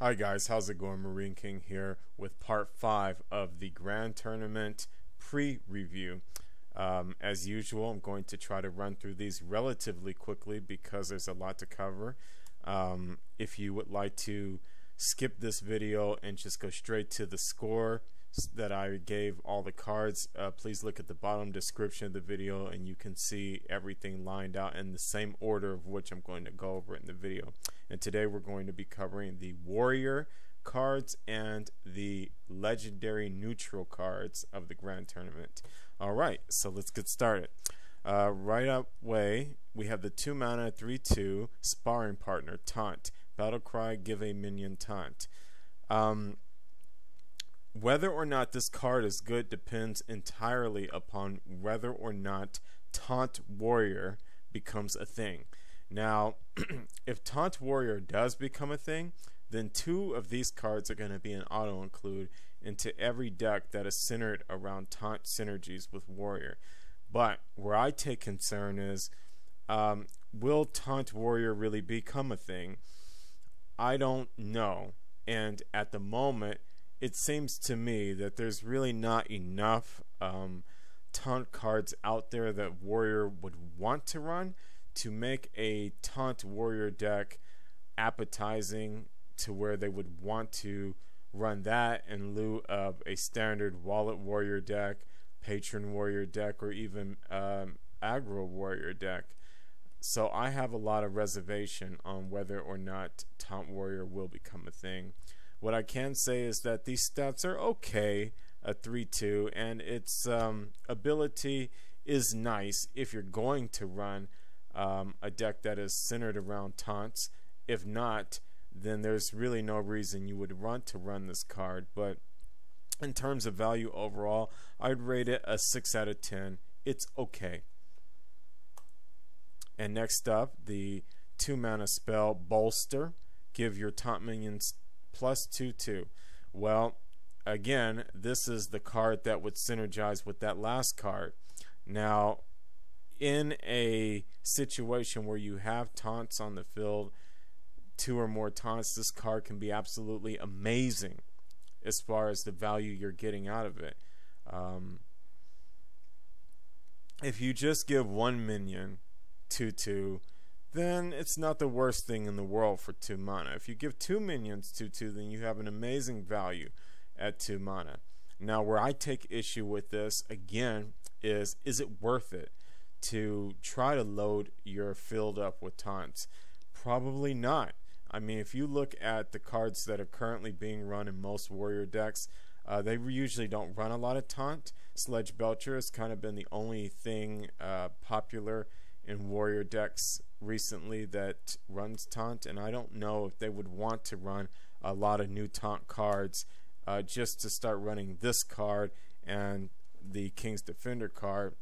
Hi guys, how's it going? Marine King here with part 5 of the Grand Tournament pre-review. As usual, I'm going to try to run through these relatively quickly because there's a lot to cover. If you would like to skip this video and just go straight to the score that I gave all the cards, please look at the bottom description of the video and you can see everything lined out in the same order of which I'm going to go over in the video. And today we're going to be covering the Warrior cards and the legendary neutral cards of the Grand Tournament. Alright, so let's get started. Right away, we have the 2 mana 3/2 Sparring Partner, Taunt. Battlecry, give a minion taunt. Whether or not this card is good depends entirely upon whether or not Taunt Warrior becomes a thing. Now, if Taunt Warrior does become a thing, then 2 of these cards are going to be an auto-include into every deck that is centered around Taunt synergies with Warrior. But where I take concern is, will Taunt Warrior really become a thing? I don't know. And at the moment, it seems to me that there's really not enough taunt cards out there that Warrior would want to run to make a Taunt Warrior deck appetizing to where they would want to run that in lieu of a standard Wallet Warrior deck, Patron Warrior deck, or even Aggro Warrior deck. So I have a lot of reservation on whether or not Taunt Warrior will become a thing. What I can say is that these stats are okay, a 3/2, and its ability is nice if you're going to run a deck that is centered around taunts. If not, then there's really no reason you would want to run this card. But in terms of value overall, I'd rate it a 6 out of 10. It's okay. And next up, the 2 mana spell Bolster. Give your taunt minions plus 2/2. Well, again, this is the card that would synergize with that last card. Now, in a situation where you have taunts on the field, 2 or more taunts, this card can be absolutely amazing as far as the value you're getting out of it. If you just give 1 minion 2/2, then it's not the worst thing in the world for 2 mana. If you give 2 minions 2/2, then you have an amazing value at 2 mana. Now, where I take issue with this, again, is it worth it to try to load your field up with taunts? Probably not. I mean, if you look at the cards that are currently being run in most Warrior decks, they usually don't run a lot of taunt. Sledge Belcher has kind of been the only thing popular in Warrior decks recently that runs taunt, and I don't know if they would want to run a lot of new taunt cards just to start running this card and the King's Defender card.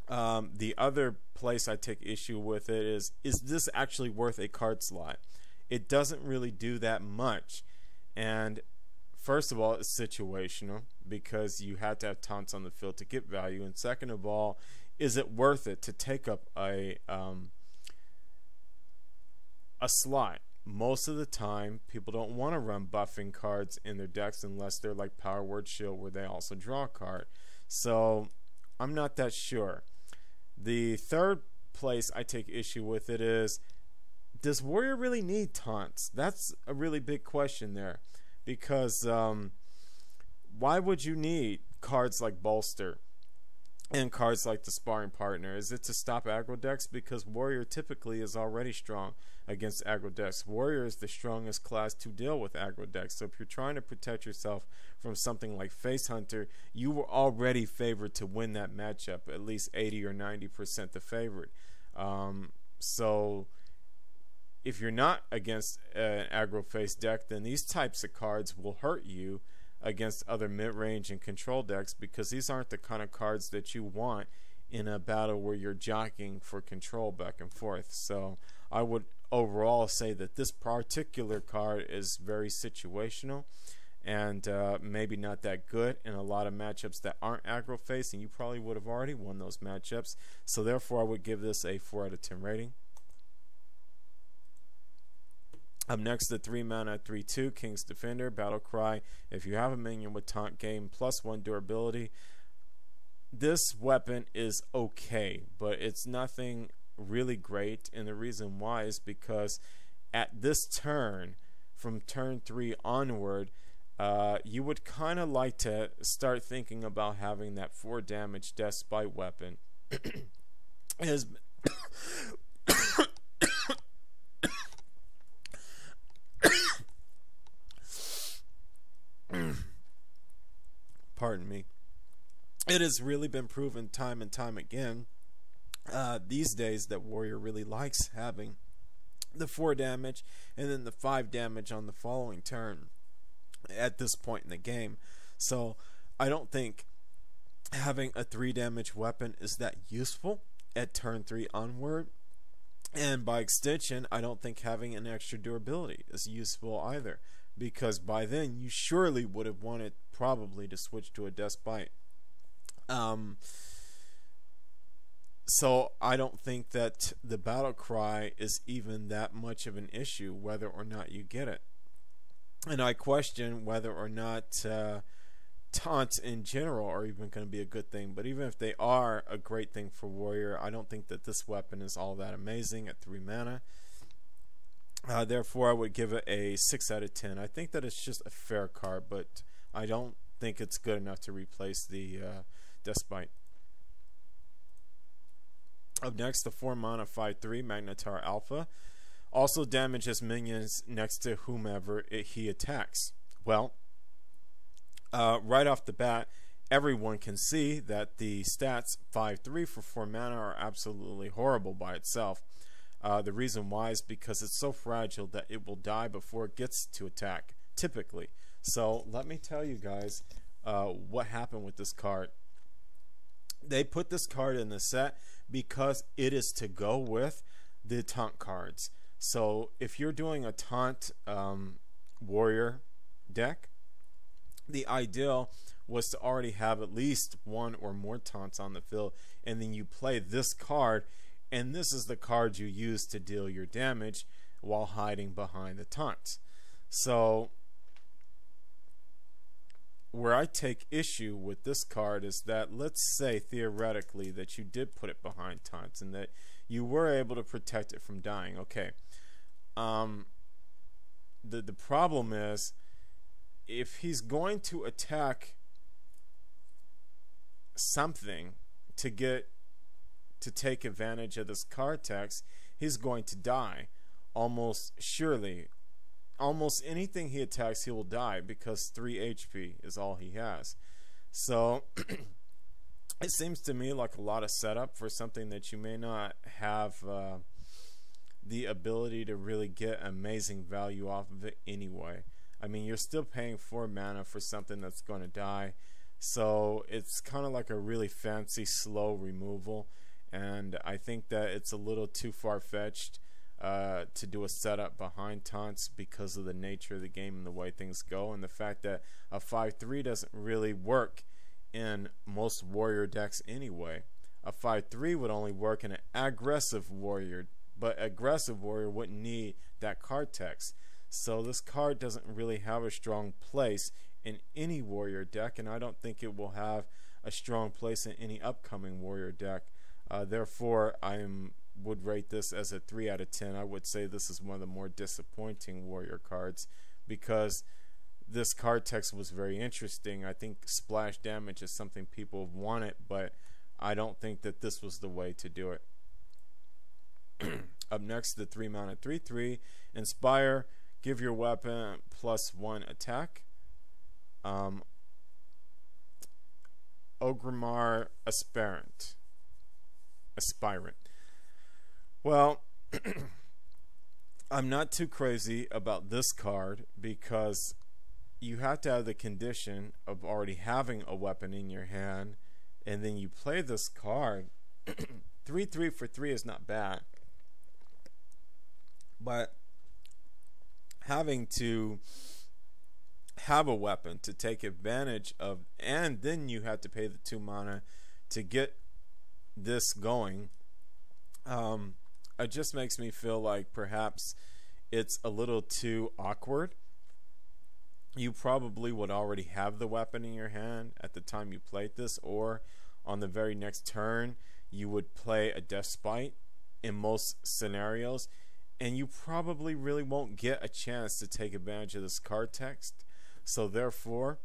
The other place I take issue with it is this actually worth a card slot? It doesn't really do that much, and first of all, it's situational because you have to have taunts on the field to get value, and second of all, is it worth it to take up a slot? Most of the time, people don't want to run buffing cards in their decks unless they're like Power Word Shield, where they also draw a card. So I'm not that sure. The third place I take issue with it is, does Warrior really need taunts? That's a really big question there, because why would you need cards like Bolster and cards like the Sparring Partner? Is it to stop aggro decks? Because Warrior typically is already strong against aggro decks. Warrior is the strongest class to deal with aggro decks. So if you're trying to protect yourself from something like Face Hunter, you were already favored to win that matchup, at least 80 or 90% the favorite. So if you're not against an aggro face deck, then these types of cards will hurt you against other mid-range and control decks, because these aren't the kind of cards that you want in a battle where you're jockeying for control back and forth. So I would overall say that this particular card is very situational and maybe not that good in a lot of matchups that aren't aggro face, and you probably would have already won those matchups. So therefore I would give this a 4 out of 10 rating. Up next, the 3 mana 3/2 King's Defender, Battlecry. If you have a minion with taunt, gain +1 durability. This weapon is okay, but it's nothing really great, and the reason why is because at this turn, from turn 3 onward, you would kind of like to start thinking about having that 4 damage Death Spite weapon. Is pardon me. It has really been proven time and time again these days that Warrior really likes having the 4 damage and then the 5 damage on the following turn at this point in the game. So I don't think having a 3 damage weapon is that useful at turn 3 onward, and by extension I don't think having an extra durability is useful either, because by then you surely would have wanted probably to switch to a Death Spite. So I don't think that the Battlecry is even that much of an issue whether or not you get it. And I question whether or not taunts in general are even going to be a good thing. But even if they are a great thing for Warrior, I don't think that this weapon is all that amazing at 3 mana. Therefore, I would give it a 6 out of 10. I think that it's just a fair card, but I don't think it's good enough to replace the Death Spite. Up next, the 4 mana 5/3 Magnetar Alpha. Also damages minions next to whomever he attacks. Well, right off the bat, everyone can see that the stats 5/3 for 4 mana are absolutely horrible by itself. The reason why is because it's so fragile that it will die before it gets to attack, typically. So let me tell you guys what happened with this card. They put this card in the set because it is to go with the taunt cards. So if you're doing a taunt warrior deck, the ideal was to already have at least 1 or more taunts on the field, and then you play this card, and this is the card you use to deal your damage while hiding behind the taunts. So where I take issue with this card is that, let's say theoretically that you did put it behind taunts and that you were able to protect it from dying. Okay. The problem is, if he's going to attack something to take advantage of this card text, he's going to die almost surely. Almost anything he attacks, he will die, because 3 HP is all he has. So it seems to me like a lot of setup for something that you may not have the ability to really get amazing value off of it anyway. I mean, you're still paying 4 mana for something that's going to die, so it's kind of like a really fancy slow removal, and I think that it's a little too far-fetched to do a setup behind taunts because of the nature of the game and the way things go, and the fact that a 5/3 doesn't really work in most warrior decks anyway. A 5/3 would only work in an aggressive warrior, but aggressive warrior wouldn't need that card text. So this card doesn't really have a strong place in any warrior deck, and I don't think it will have a strong place in any upcoming warrior deck. Therefore, would rate this as a 3 out of 10. I would say this is one of the more disappointing warrior cards, because this card text was very interesting. I think splash damage is something people have wanted, but I don't think that this was the way to do it. Up next, the 3 mana 3/3 Inspire. Give your weapon +1 attack. Orgrimmar Aspirant. Well, I'm not too crazy about this card, because you have to have the condition of already having a weapon in your hand, and then you play this card. 3/3 for 3 is not bad, but having to have a weapon to take advantage of, and then you have to pay the 2 mana to get this going, it just makes me feel like perhaps it's a little too awkward. You probably would already have the weapon in your hand at the time you played this, or on the very next turn you would play a Despite in most scenarios, and you probably really won't get a chance to take advantage of this card text. So therefore,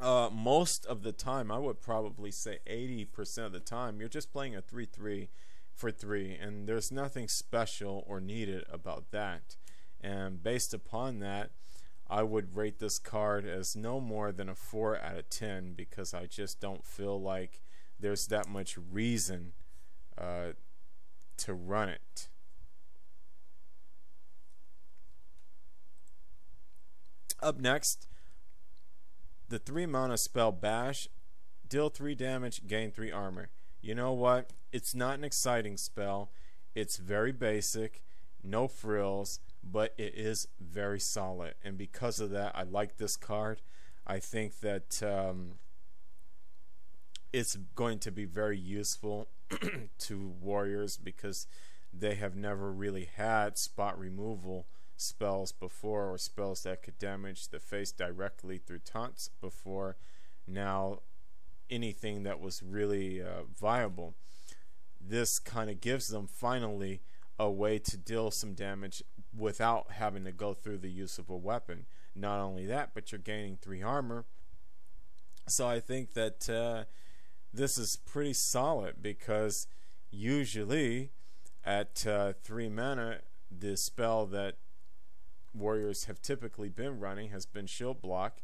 most of the time, I would probably say 80% of the time, you're just playing a 3/3 for 3, and there's nothing special or needed about that. And based upon that, I would rate this card as no more than a 4 out of 10, because I just don't feel like there's that much reason to run it. Up next, the 3-mana spell Bash. Deal 3 damage, gain 3 armor. You know what? It's not an exciting spell. It's very basic, no frills, but it is very solid. And because of that, I like this card. I think that it's going to be very useful to warriors, because they have never really had spot removal spells before, or spells that could damage the face directly through taunts before. Now, anything that was really viable, this kind of gives them finally a way to deal some damage without having to go through the use of a weapon. Not only that, but you're gaining 3 armor. So I think that this is pretty solid, because usually at 3 mana, the spell that warriors have typically been running has been Shield Block,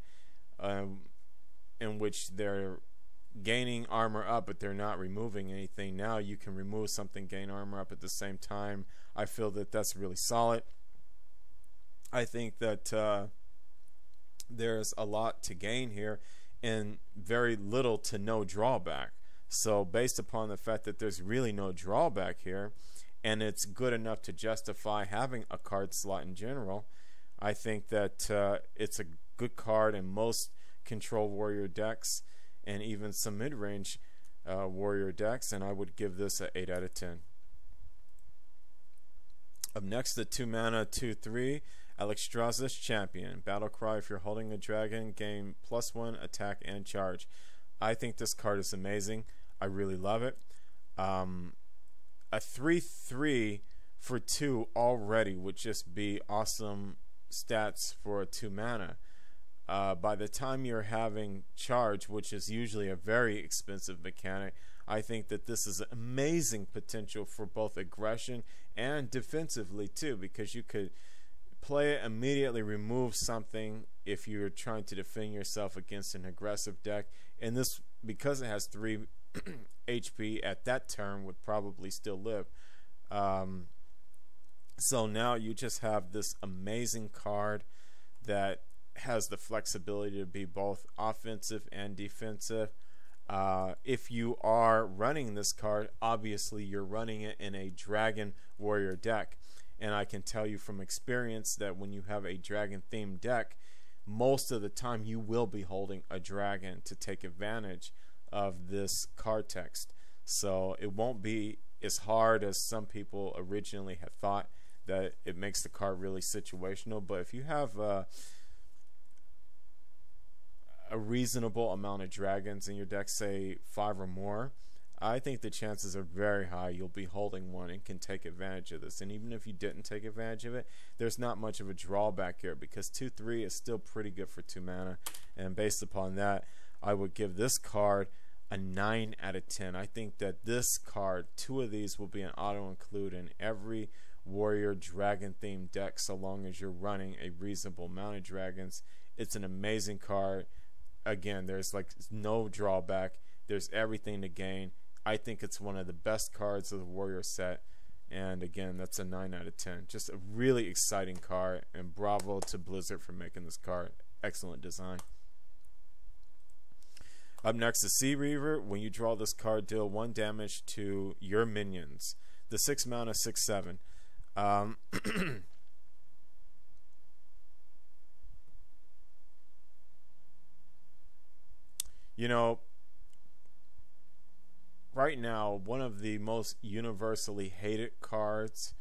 in which they're gaining armor up, but they're not removing anything. Now you can remove something, gain armor up at the same time. I feel that that's really solid. I think that there's a lot to gain here and very little to no drawback. So based upon the fact that there's really no drawback here, and it's good enough to justify having a card slot in general, I think that it's a good card in most control warrior decks, and even some mid-range warrior decks, and I would give this an 8 out of 10. Up next, the 2-mana 2/3 Alexstrasza's Champion. Battlecry. If you're holding a dragon, gain +1 attack and charge. I think this card is amazing. I really love it. A 3/3 for 2 already would just be awesome stats for a 2-mana. By the time you're having charge, which is usually a very expensive mechanic, I think that this is amazing potential for both aggression and defensively too, because you could play it, immediately remove something if you're trying to defend yourself against an aggressive deck, and this, because it has 3 HP at that turn, would probably still live. So now you just have this amazing card that has the flexibility to be both offensive and defensive. If you are running this card, obviously you're running it in a dragon warrior deck, and I can tell you from experience that when you have a dragon themed deck, most of the time you will be holding a dragon to take advantage of this card text. So it won't be as hard as some people originally had thought, that it makes the card really situational. But if you have a reasonable amount of dragons in your deck, say 5 or more, I think the chances are very high you'll be holding one and can take advantage of this. And even if you didn't take advantage of it, there's not much of a drawback here, because 2/3 is still pretty good for 2 mana. And based upon that, I would give this card a 9 out of 10. I think that this card, 2 of these will be an auto include in every warrior dragon themed deck, so long as you're running a reasonable amount of dragons. It's an amazing card. Again, there's like no drawback. There's everything to gain. I think it's one of the best cards of the warrior set, and again, that's a 9 out of 10. Just a really exciting card, and bravo to Blizzard for making this card. Excellent design. Up next, the Sea Reaver. When you draw this card, deal 1 damage to your minions. The 6-mana 6/7. You know, right now, one of the most universally hated cards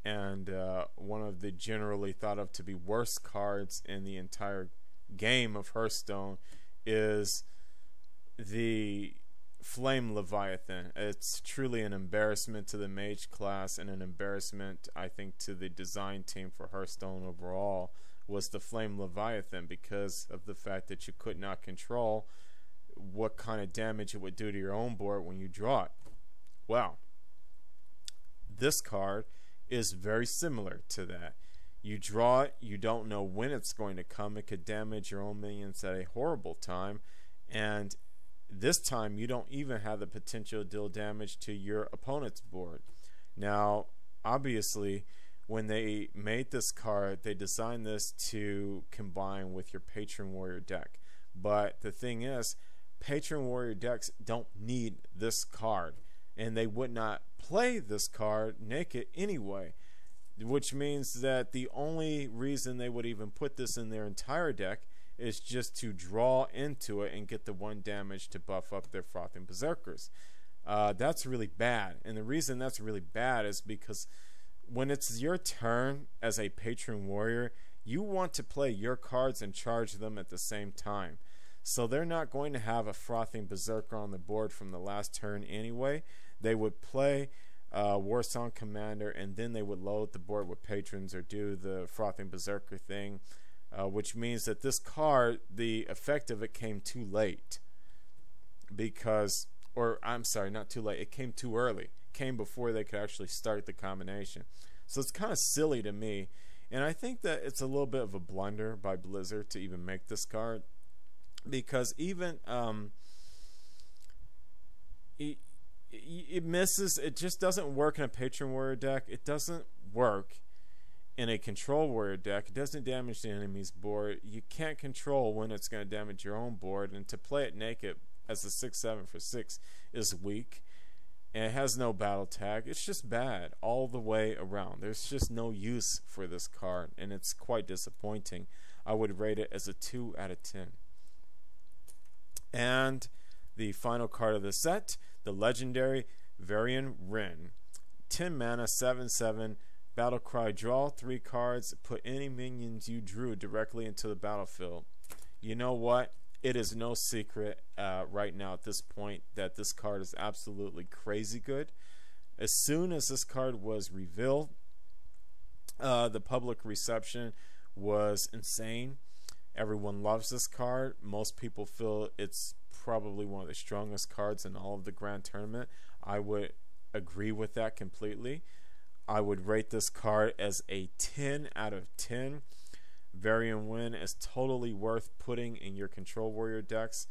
and one of the generally thought of to be worst cards in the entire game of HearthStone is the Flame Leviathan. It's truly an embarrassment to the mage class, and an embarrassment, I think, to the design team for Hearthstone overall, was the Flame Leviathan, because of the fact that you could not control what kind of damage it would do to your own board when you draw it. Well, this card is very similar to that. You draw it, you don't know when it's going to come. It could damage your own minions at a horrible time, and this time you don't even have the potential to deal damage to your opponent's board. Now, obviously, when they made this card, they designed this to combine with your Patron Warrior deck. But the thing is, Patron Warrior decks don't need this card, and they would not play this card naked anyway, which means that the only reason they would even put this in their entire deck is just to draw into it and get the 1 damage to buff up their Frothing Berserkers. That's really bad, and the reason that's really bad is because when it's your turn as a Patron Warrior, you want to play your cards and charge them at the same time. So they're not going to have a Frothing Berserker on the board from the last turn anyway. They would play Warsong Commander, and then they would load the board with Patrons or do the Frothing Berserker thing, which means that this card, the effect of it came too late. Because, or I'm sorry, not too late, it came too early. It came before they could actually start the combination. So it's kind of silly to me, and I think that it's a little bit of a blunder by Blizzard to even make this card, because even it misses. It just doesn't work in a Patron Warrior deck. It doesn't work in a Control Warrior deck. It doesn't damage the enemy's board. You can't control when it's going to damage your own board, and to play it naked as a 6/7 for 6 is weak, and it has no battle tag. It's just bad all the way around. There's just no use for this card, and it's quite disappointing. I would rate it as a 2 out of 10. And the final card of the set, the legendary Varian Wrynn. 10 mana, 7/7, Battlecry, draw 3 cards, put any minions you drew directly into the battlefield. You know what? It is no secret right now at this point that this card is absolutely crazy good. As soon as this card was revealed, the public reception was insane. Everyone loves this card. Most people feel it's probably one of the strongest cards in all of the Grand Tournament. I would agree with that completely. I would rate this card as a 10 out of 10. Varian Wrynn is totally worth putting in your Control Warrior decks.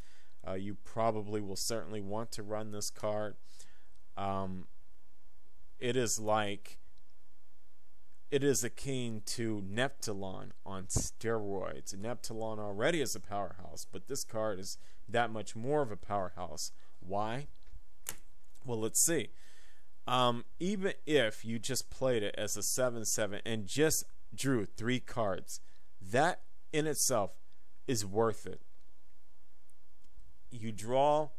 You probably will certainly want to run this card. It is akin to Neptulon on steroids. Neptulon already is a powerhouse, but this card is that much more of a powerhouse. Why? Well, let's see. Even if you just played it as a 7/7 and just drew 3 cards, that in itself is worth it. You draw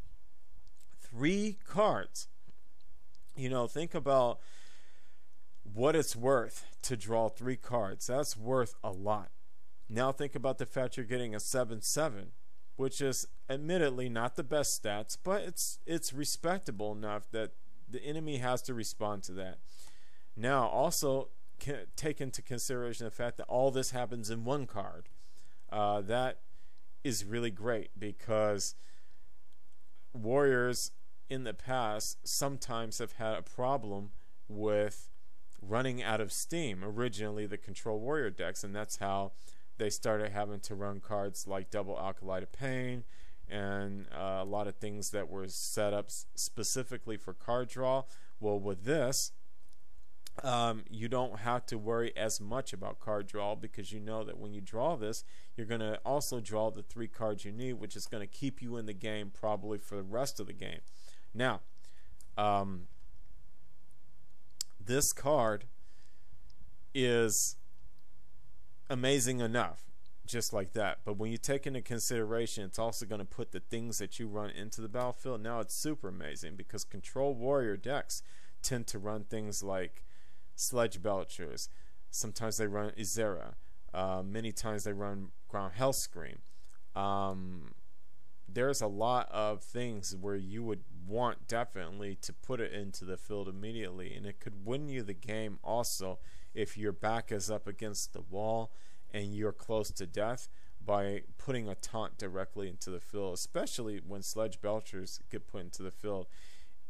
3 cards. You know, think about what it's worth to draw 3 cards. That's worth a lot. Now think about the fact you're getting a 7/7, which is admittedly not the best stats, but it's respectable enough that the enemy has to respond to that. Now also take into consideration the fact that all this happens in 1 card. That is really great, because warriors in the past sometimes have had a problem with running out of steam. Originally the Control Warrior decks, and that's how they started having to run cards like Double Alkali of Pain and a lot of things that were set up specifically for card draw. Well, with this, you don't have to worry as much about card draw, because you know that when you draw this, you're going to also draw the 3 cards you need, which is going to keep you in the game probably for the rest of the game. Now, this card is amazing enough just like that, but when you take into consideration it's also going to put the things that you run into the battlefield, now it's super amazing, because Control Warrior decks tend to run things like Sledge Belchers. Sometimes they run Izera. Many times they run Ground Hellscream. There's a lot of things where you would want definitely to put it into the field immediately, and it could win you the game also if your back is up against the wall and you're close to death, by putting a taunt directly into the field, especially when Sledge Belchers get put into the field.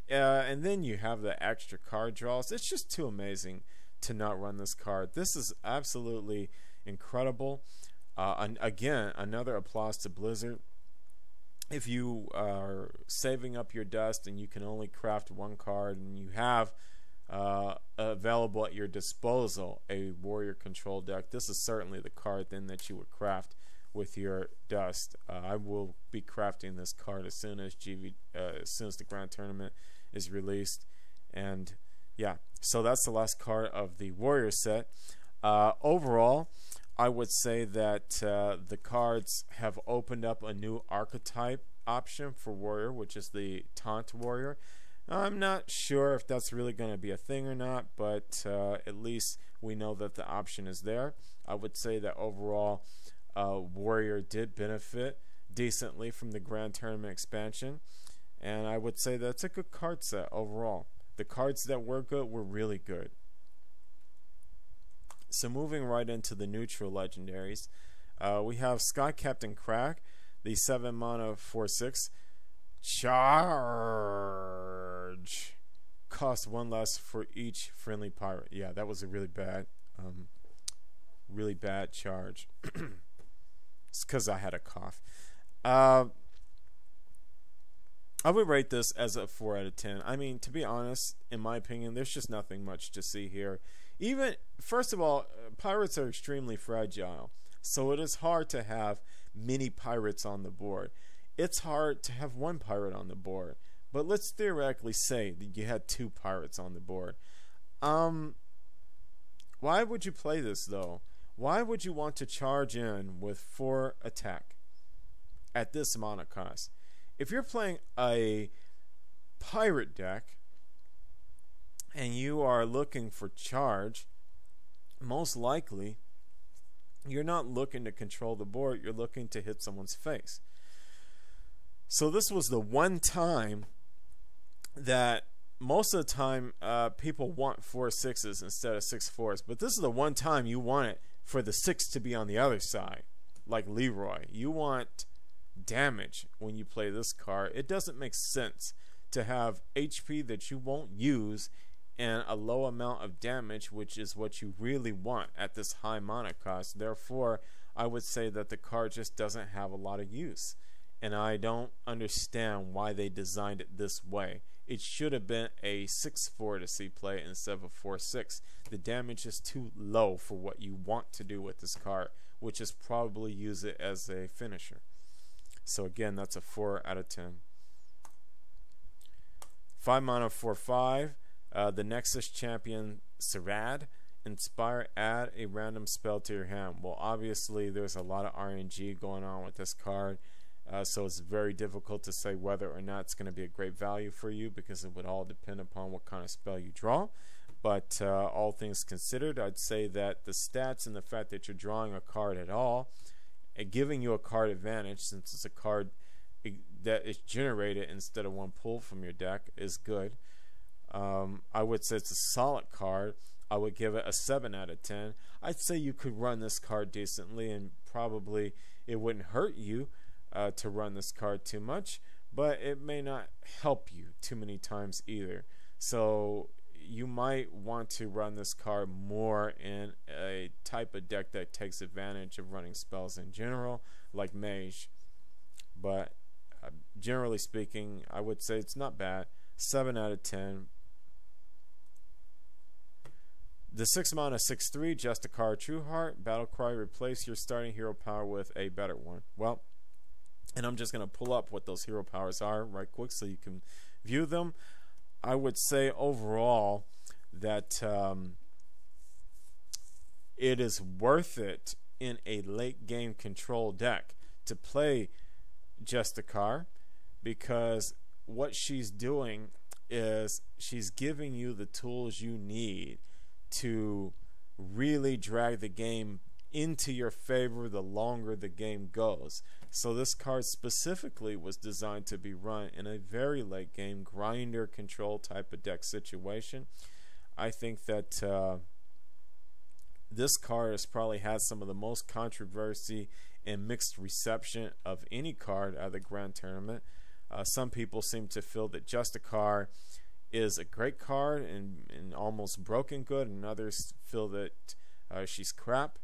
And then you have the extra card draws. It's just too amazing to not run this card. This is absolutely incredible. And again, another applause to Blizzard. If you are saving up your dust and you can only craft one card, and you have available at your disposal a warrior control deck, this is certainly the card then that you would craft with your dust. I will be crafting this card as soon as the Grand Tournament is released. And yeah, so that's the last card of the warrior set. Overall, I would say that the cards have opened up a new archetype option for warrior, which is the taunt warrior. I'm not sure if that's really going to be a thing or not, but at least we know that the option is there. I would say that overall, warrior did benefit decently from the Grand Tournament expansion, and I would say that's a good card set overall. The cards that were good were really good. So moving right into the neutral legendaries, we have Skycap'n Kragg, the 7 mana 4/6 charge. Cost 1 less for each friendly pirate. Yeah, that was a really bad charge. It's because I had a cough. I would rate this as a 4 out of 10. I mean, to be honest, in my opinion, there's just nothing much to see here. Even, first of all, pirates are extremely fragile, so it is hard to have many pirates on the board. It's hard to have one pirate on the board, but let's theoretically say that you had 2 pirates on the board. Why would you play this, though? Why would you want to charge in with 4 attack at this mana cost? If you're playing a pirate deck and you are looking for charge, most likely you're not looking to control the board, you're looking to hit someone's face. So this was the one time that most of the time people want 4/6s instead of 6/4s, but this is the one time you want it for the 6 to be on the other side, like Leroy. You want damage when you play this card. It doesn't make sense to have HP that you won't use and a low amount of damage, which is what you really want at this high mana cost. Therefore, I would say that the card just doesn't have a lot of use, and I don't understand why they designed it this way. It should have been a 6/4 to see play instead of a 4/6. The damage is too low for what you want to do with this card, which is probably use it as a finisher. So again, that's a 4 out of 10. 5 mana 4/5. The Nexus-Champion Saraad. Inspire, add a random spell to your hand. Well, obviously there's a lot of RNG going on with this card, so it's very difficult to say whether or not it's going to be a great value for you, because it would all depend upon what kind of spell you draw. But all things considered, I'd say that the stats and the fact that you're drawing a card at all and giving you a card advantage, since it's a card that is generated instead of one pulled from your deck, is good. I would say it's a solid card. I would give it a 7 out of 10. I'd say you could run this card decently, and probably it wouldn't hurt you to run this card too much, but it may not help you too many times either. So you might want to run this card more in a type of deck that takes advantage of running spells in general, like Mage. But generally speaking, I would say it's not bad. 7 out of 10. The 6 mana 6/3 Justicar Trueheart. Battlecry, replace your starting hero power with a better one. Well, and I'm just going to pull up what those hero powers are right quick so you can view them. I would say overall that it is worth it in a late game control deck to play Justicar, because what she's doing is she's giving you the tools you need to really drag the game into your favor the longer the game goes. So this card specifically was designed to be run in a very late game grinder control type of deck situation. I think that this card has probably had some of the most controversy and mixed reception of any card at the Grand Tournament. Some people seem to feel that Justicar is a great card and almost broken good, and others feel that she's crap.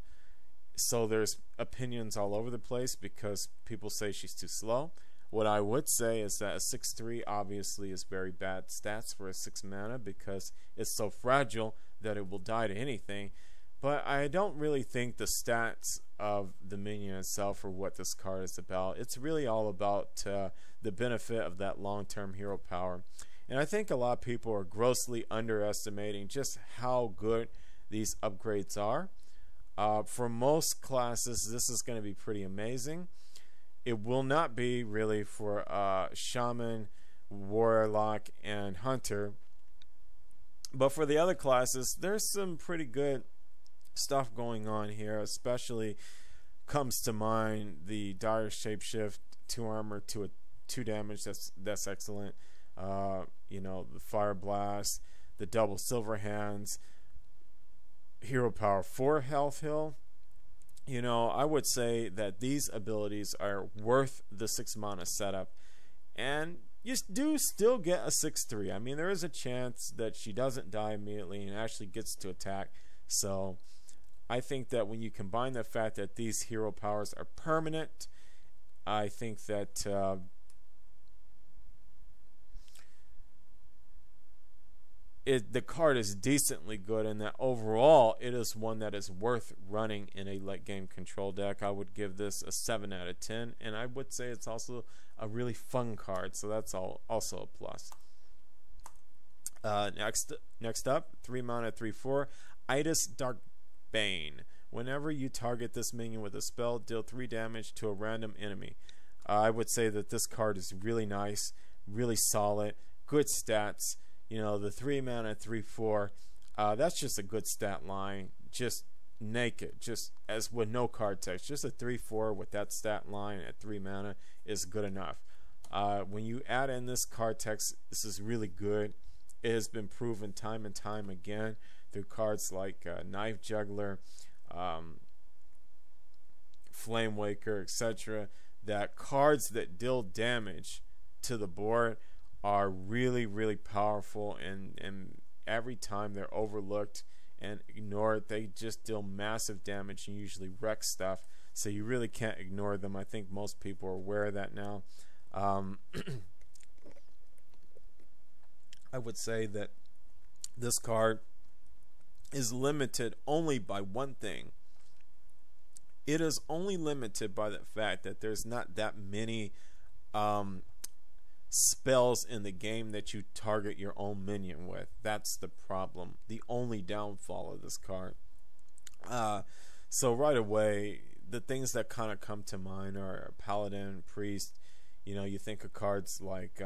So there's opinions all over the place because people say she's too slow. What I would say is that a 6/3 obviously is very bad stats for a 6 mana because it's so fragile that it will die to anything. But I don't really think the stats of the minion itself are what this card is about. It's really all about the benefit of that long-term hero power. And I think a lot of people are grossly underestimating just how good these upgrades are. For most classes, this is going to be pretty amazing. It will not be really for Shaman, Warlock, and Hunter. But for the other classes, there's some pretty good stuff going on here. Especially comes to mind the Dire Shapeshift, 2 armor, 2 damage. That's excellent. You know, the Fire Blast, the double Silver Hands, Hero Power 4 Health Heal. You know, I would say that these abilities are worth the 6 mana setup, and you do still get a 6/3. I mean, there is a chance that she doesn't die immediately and actually gets to attack. So I think that when you combine the fact that these hero powers are permanent, I think that the card is decently good, and that overall it is one that is worth running in a late game control deck. I would give this a 7 out of 10, and I would say it's also a really fun card, so that's also a plus. Next up, 3 mana, 3/4, Eydis Darkbane. Whenever you target this minion with a spell, deal 3 damage to a random enemy. I would say that this card is really nice, really solid, good stats. You know, the 3 mana, 3/4, that's just a good stat line. Just naked, just as with no card text. Just a 3/4 with that stat line at 3 mana is good enough. When you add in this card text, this is really good. It has been proven time and time again through cards like Knife Juggler, Flame Waker, etc., that cards that deal damage to the board are really, really powerful, and every time they're overlooked and ignored, they just deal massive damage and usually wreck stuff, so you really can't ignore them. I think most people are aware of that now. I would say that this card is limited only by one thing. It is only limited by the fact that there's not that many spells in the game that you target your own minion with. That's the problem, the only downfall of this card. So right away, the things that kind of come to mind are Paladin, Priest. You know, you think of cards like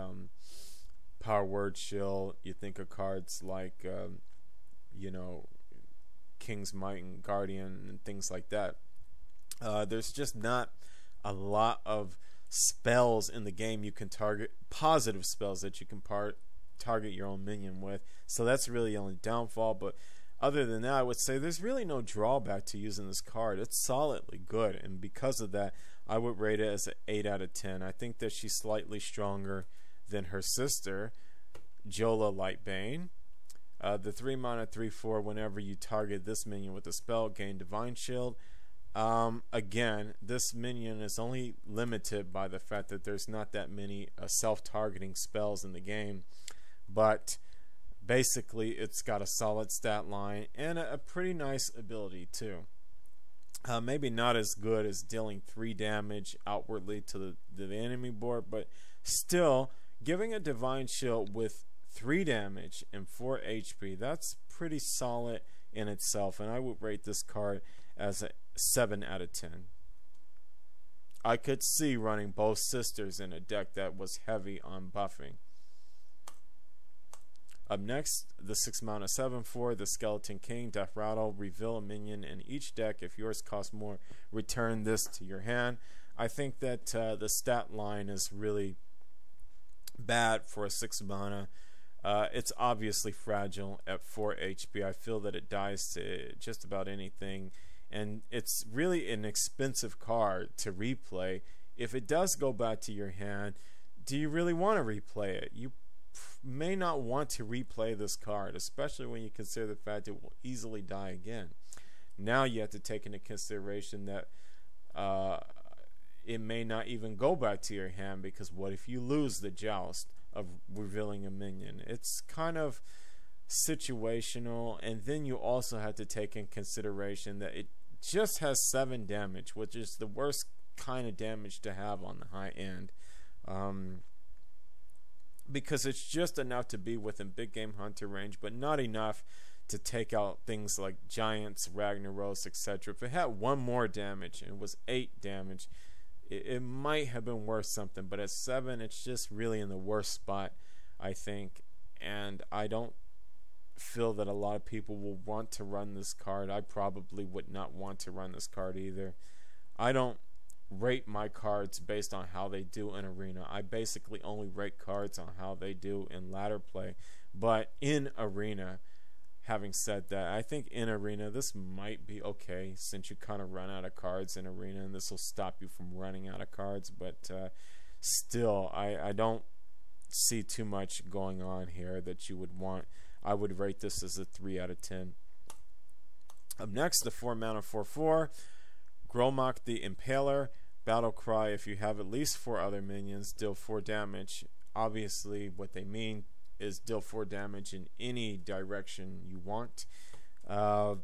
Power Word Shield. You think of cards like you know, King's Might and Guardian and things like that. There's just not a lot of spells in the game you can target, positive spells that you can target your own minion with. So that's really the only downfall. But other than that, I would say there's really no drawback to using this card. It's solidly good, and because of that, I would rate it as an 8 out of 10. I think that she's slightly stronger than her sister, Fjola Lightbane. The 3 mana, 3/4, whenever you target this minion with a spell, gain Divine Shield. Again, this minion is only limited by the fact that there's not that many self-targeting spells in the game, but basically it's got a solid stat line and a pretty nice ability too. Maybe not as good as dealing 3 damage outwardly to the enemy board, but still giving a Divine Shield with 3 damage and 4 HP, that's pretty solid in itself, and I would rate this card as a 7 out of 10. I could see running both sisters in a deck that was heavy on buffing. Up next, the 6 mana 7/4, the Skeleton King, Death Rattle, reveal a minion in each deck. If yours costs more, return this to your hand. I think that the stat line is really bad for a 6 mana. It's obviously fragile at 4 HP. I feel that it dies to just about anything, and it's really an expensive card to replay. If it does go back to your hand, do you really want to replay it? You may not want to replay this card, especially when you consider the fact it will easily die again. Now you have to take into consideration that it may not even go back to your hand, because what if you lose the joust of revealing a minion? It's kind of situational, and then you also have to take in consideration that it just has 7 damage, which is the worst kind of damage to have on the high end. Because it's just enough to be within big game hunter range, but not enough to take out things like giants, Ragnaros, etc. If it had 1 more damage and it was 8 damage, it might have been worth something, but at 7 it's just really in the worst spot, I think. And I don't feel that a lot of people will want to run this card. I probably would not want to run this card either. I don't rate my cards based on how they do in arena. I basically only rate cards on how they do in ladder play. But in arena, having said that, I think in arena this might be okay, since you kind of run out of cards in arena, and this will stop you from running out of cards. But still, I don't see too much going on here that you would want. I would rate this as a 3 out of 10. Up next, the 4 mana 4/4, Gormok the Impaler, Battlecry. If you have at least 4 other minions, deal 4 damage. Obviously, what they mean is deal 4 damage in any direction you want. You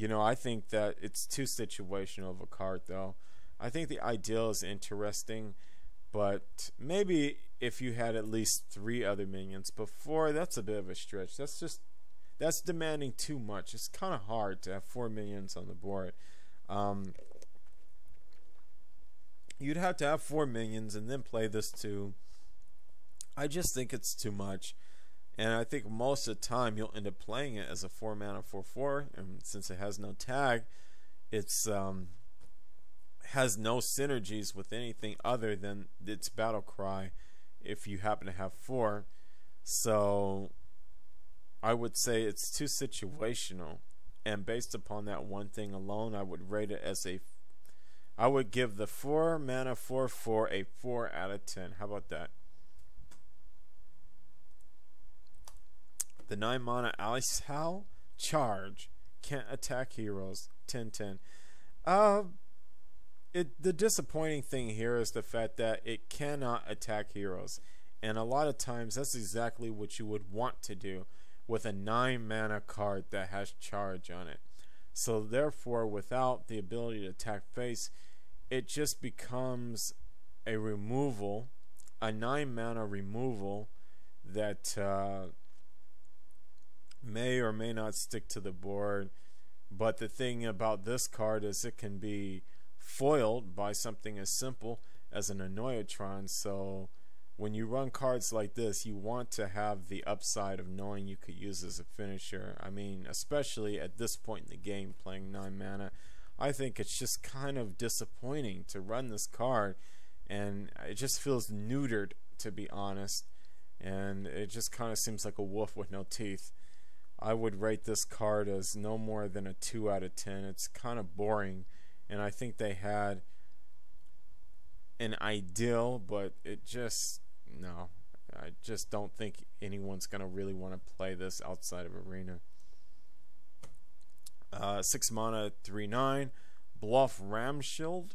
know, I think that it's too situational of a card, though. I think the ideal is interesting, but maybe if you had at least 3 other minions. But 4, that's a bit of a stretch. That's demanding too much. It's kind of hard to have 4 minions on the board. You'd have to have 4 minions and then play this too. I just think it's too much, and I think most of the time you'll end up playing it as a 4 mana 4/4, and since it has no tag, it's has no synergies with anything other than its Battlecry if you happen to have 4. So I would say it's too situational, and based upon that one thing alone, I would rate it as I would give the 4 mana 4/4 a 4 out of 10. How about that? The 9 mana Alice Howl, charge, can't attack heroes, 10/10. The disappointing thing here is the fact that it cannot attack heroes, and a lot of times that's exactly what you would want to do with a 9 mana card that has charge on it. So therefore, without the ability to attack face, it just becomes a removal, a 9 mana removal that may or may not stick to the board. But the thing about this card is it can be foiled by something as simple as an Annoyatron. So when you run cards like this, you want to have the upside of knowing you could use as a finisher. I mean, especially at this point in the game, playing 9 mana, I think it's just kind of disappointing to run this card, and it just feels neutered, to be honest, and it just kind of seems like a wolf with no teeth. I would rate this card as no more than a 2 out of 10. It's kind of boring, and I think they had an ideal, but it just, no, I just don't think anyone's going to really want to play this outside of arena. 6 mana 3/9, Bluff Ram Shield.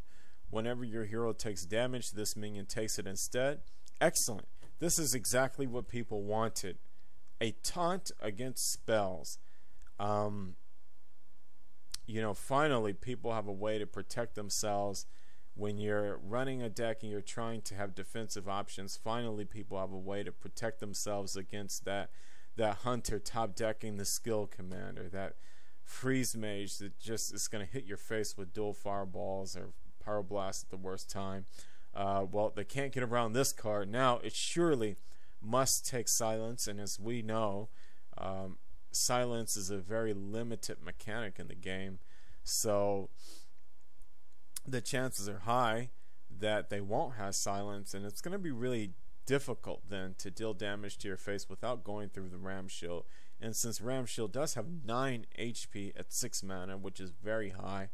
Whenever your hero takes damage, this minion takes it instead. Excellent. This is exactly what people wanted. A taunt against spells. You know, finally people have a way to protect themselves when you're running a deck and you're trying to have defensive options. Finally people have a way to protect themselves against that hunter top decking the skill commander, that freeze mage that just is going to hit your face with dual fireballs or pyroblast at the worst time. Well, they can't get around this card. Now it's surely must take silence, and as we know, silence is a very limited mechanic in the game, so the chances are high that they won't have silence, and it's going to be really difficult then to deal damage to your face without going through the Ram Shield. And since Ram Shield does have 9 HP at 6 mana, which is very high,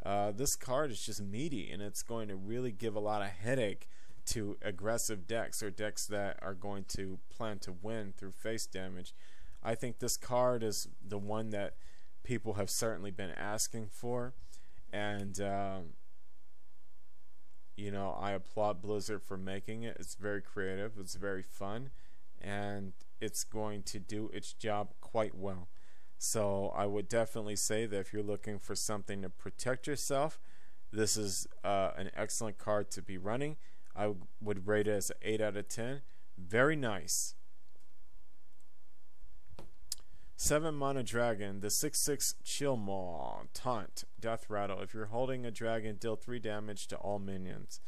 this card is just meaty, and it's going to really give a lot of headache to aggressive decks or decks that are going to plan to win through face damage. I think this card is the one that people have certainly been asking for, and you know, I applaud Blizzard for making it. It's very creative, it's very fun, and it's going to do its job quite well. So I would definitely say that if you're looking for something to protect yourself, this is an excellent card to be running. I would rate it as an 8 out of 10. Very nice. 7 Mon A Dragon, the 6/6 Chillmaw, Taunt, Death Rattle. If you're holding a dragon, deal 3 damage to all minions.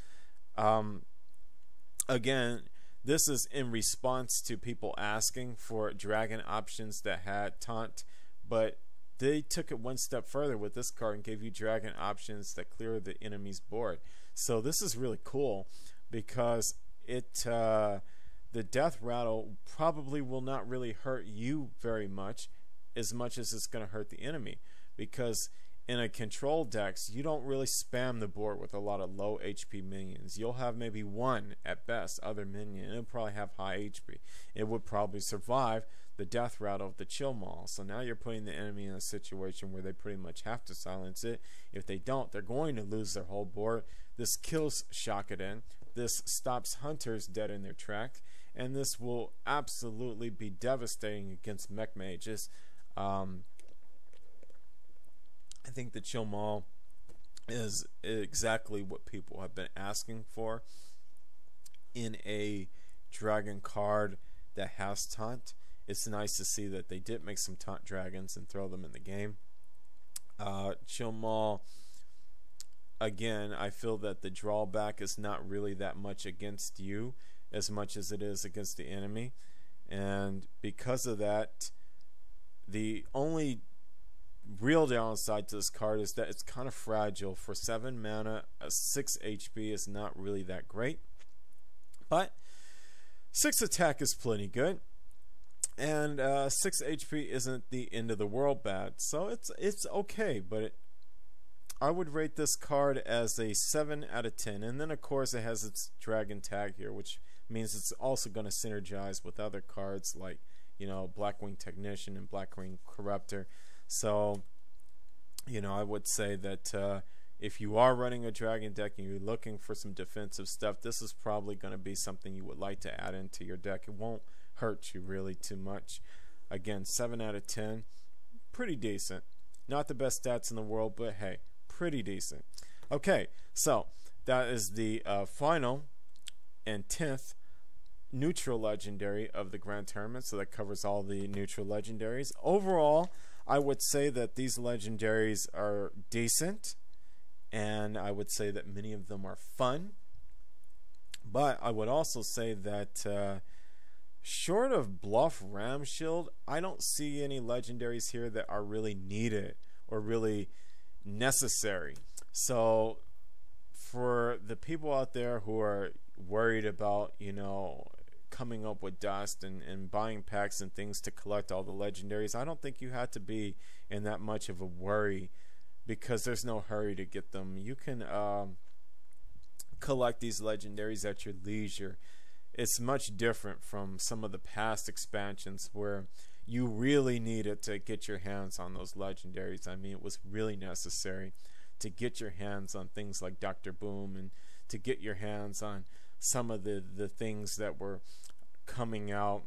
Again, this is in response to people asking for dragon options that had Taunt, but they took it one step further with this card and gave you dragon options that clear the enemy's board. So this is really cool because it the Death Rattle probably will not really hurt you very much as it's going to hurt the enemy, because in a control decks you don't really spam the board with a lot of low HP minions. You'll have maybe one at best other minion, and it'll probably have high HP. It would probably survive the Death Rattle of the Chillmaw. So now you're putting the enemy in a situation where they pretty much have to silence it. If they don't, they're going to lose their whole board. This kills Skycap'n. This stops hunters dead in their track, and this will absolutely be devastating against mech mages. I think the Chillmaw is exactly what people have been asking for in a dragon card that has taunt. It's nice to see that they did make some taunt dragons and throw them in the game. Chillmaw, again, I feel that the drawback is not really that much against you as much as it is against the enemy, and because of that, the only real downside to this card is that it's kind of fragile. For 7 mana, a 6 HP is not really that great, but 6 attack is plenty good, and 6 HP isn't the end of the world bad, so it's okay. But I would rate this card as a 7 out of 10, and then of course it has its dragon tag here, which means it's also going to synergize with other cards like, you know, Blackwing Technician and Blackwing Corruptor. So, you know, I would say that if you are running a dragon deck and you're looking for some defensive stuff, this is probably going to be something you would like to add into your deck. It won't hurt you really too much. Again, 7 out of 10, pretty decent. Not the best stats in the world, but hey, pretty decent. Okay, so that is the final and 10th neutral legendary of the Grand Tournament, so that covers all the neutral legendaries. Overall, I would say that these legendaries are decent, and I would say that many of them are fun, but I would also say that short of Bluff Ram Shield, I don't see any legendaries here that are really needed or really necessary. So for the people out there who are worried about, you know, coming up with dust and buying packs and things to collect all the legendaries, I don't think you have to be in that much of a worry, because there's no hurry to get them. You can collect these legendaries at your leisure. It's much different from some of the past expansions where you really needed to get your hands on those legendaries. I mean, it was really necessary to get your hands on things like Dr. Boom, and to get your hands on some of the things that were coming out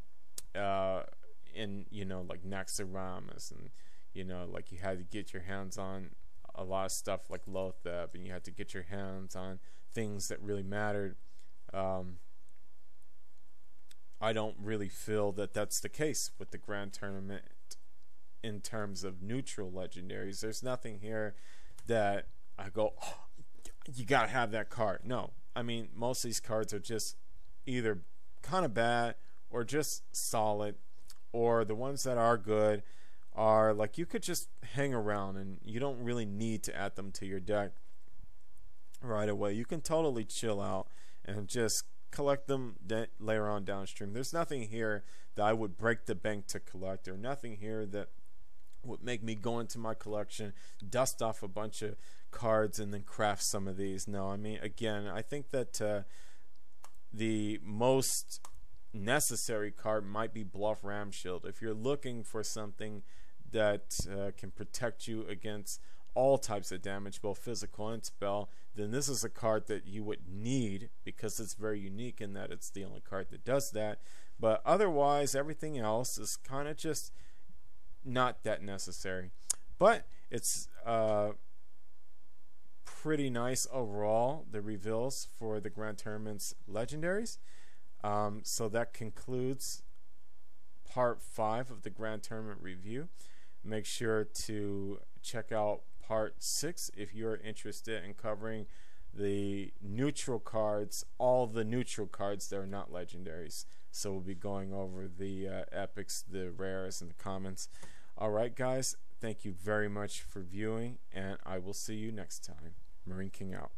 in, you know, like Naxxramas, and, you know, like you had to get your hands on a lot of stuff like Lotheb, and you had to get your hands on things that really mattered. I don't really feel that that's the case with the Grand Tournament in terms of neutral legendaries. There's nothing here that I go, oh, you gotta have that card. No, I mean, most of these cards are just either kind of bad or just solid, or the ones that are good are like you could just hang around and you don't really need to add them to your deck right away. You can totally chill out and just collect them later on downstream. There's nothing here that I would break the bank to collect, or nothing here that would make me go into my collection, dust off a bunch of cards, and then craft some of these. No, I mean, again, I think that the most necessary card might be Bluff Ram Shield. If you're looking for something that can protect you against all types of damage, both physical and spell, then this is a card that you would need, because it's very unique in that it's the only card that does that. But otherwise, everything else is kind of just not that necessary. But it's pretty nice overall, the reveals for the Grand Tournament's legendaries. So that concludes part 5 of the Grand Tournament review. Make sure to check out part 6 if you're interested in covering the neutral cards, all the neutral cards that are not legendaries. So we'll be going over the epics, the rares, and the commons. Alright guys, thank you very much for viewing, and I will see you next time. Marine King out.